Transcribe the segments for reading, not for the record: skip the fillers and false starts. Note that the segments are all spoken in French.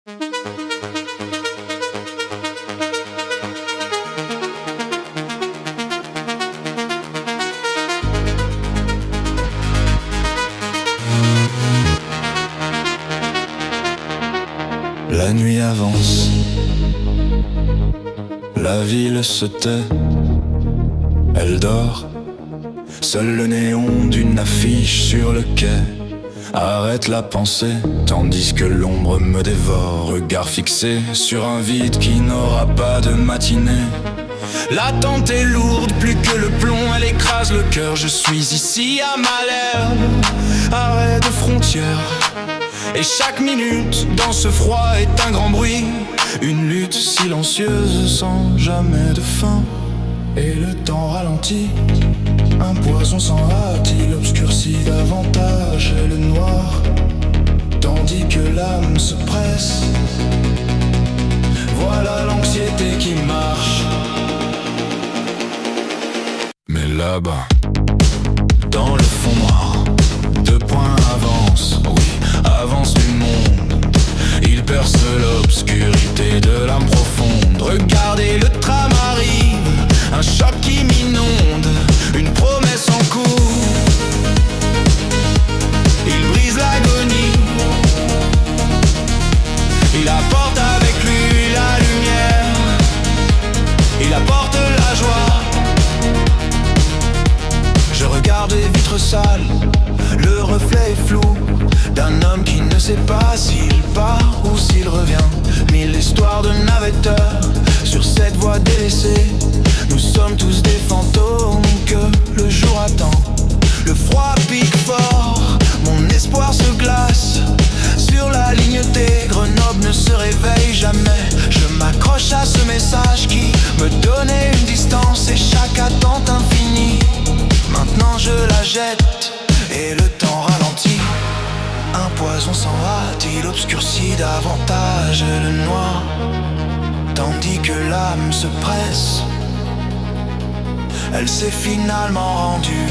La nuit avance, la ville se tait, elle dort. Seul le néon d'une affiche sur le quai arrête la pensée, tandis que l'ombre me dévore. Regard fixé sur un vide qui n'aura pas de matinée. L'attente est lourde, plus que le plomb, elle écrase le cœur. Je suis ici à Malherbe, arrêt de frontière. Et chaque minute dans ce froid est un grand bruit, une lutte silencieuse sans jamais de fin. Et le temps ralentit, un poison sans hâte, il obscurcit davantage le noir, tandis que l'âme se presse. Voilà l'anxiété qui marche. Mais là-bas, dans le fond noir, 2 points avancent, oui, avance du monde. Il perce l'obscurité de l'âme profonde. Regardez, le tram arrive, un choc qui m'inonde, une promesse en cours. Il brise l'agonie, il apporte avec lui la lumière, il apporte la joie. Je regarde les vitres sales, le reflet est flou d'un homme qui ne sait pas s'il part ou s'il revient. 1000 histoires de navetteurs sur cette voie délaissée. Nous sommes tous des fantômes que le jour attend. Le froid pique fort, mon espoir se glace. Sur la ligne T, Grenoble ne se réveille jamais. Je m'accroche à ce message qui me donnait une distance et chaque attente infinie. Maintenant je la jette et le temps ralentit. Un poison sans hâte, il obscurcit davantage le noir, tandis que l'âme se presse. Elle s'est finalement rendue.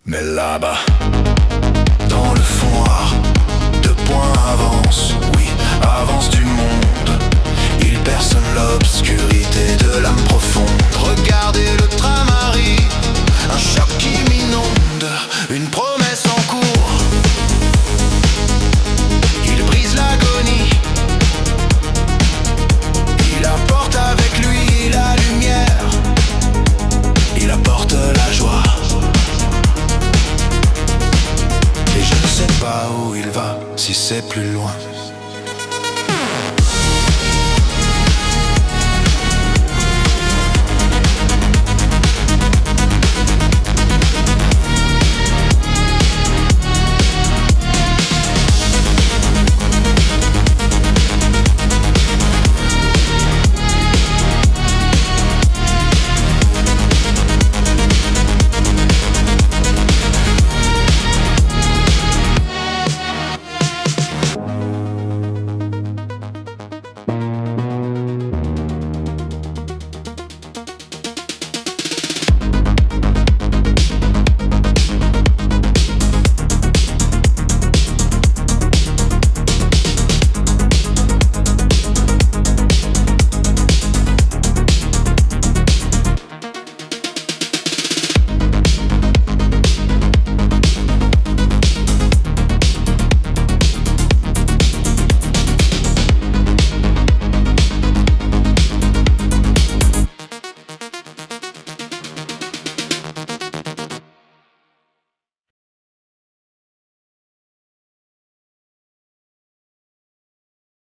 Mais là-bas, dans le fond noir, 2 points avancent, oui, avance du monde. Il perce l'obscurité de l'âme profonde. Regardez, le tram arrive, un choc qui m'inonde, une promesse en cours. Il brise l'agonie, il apporte avec lui la lumière, il apporte la joie. Et je ne sais pas où il va, si c'est plus loin.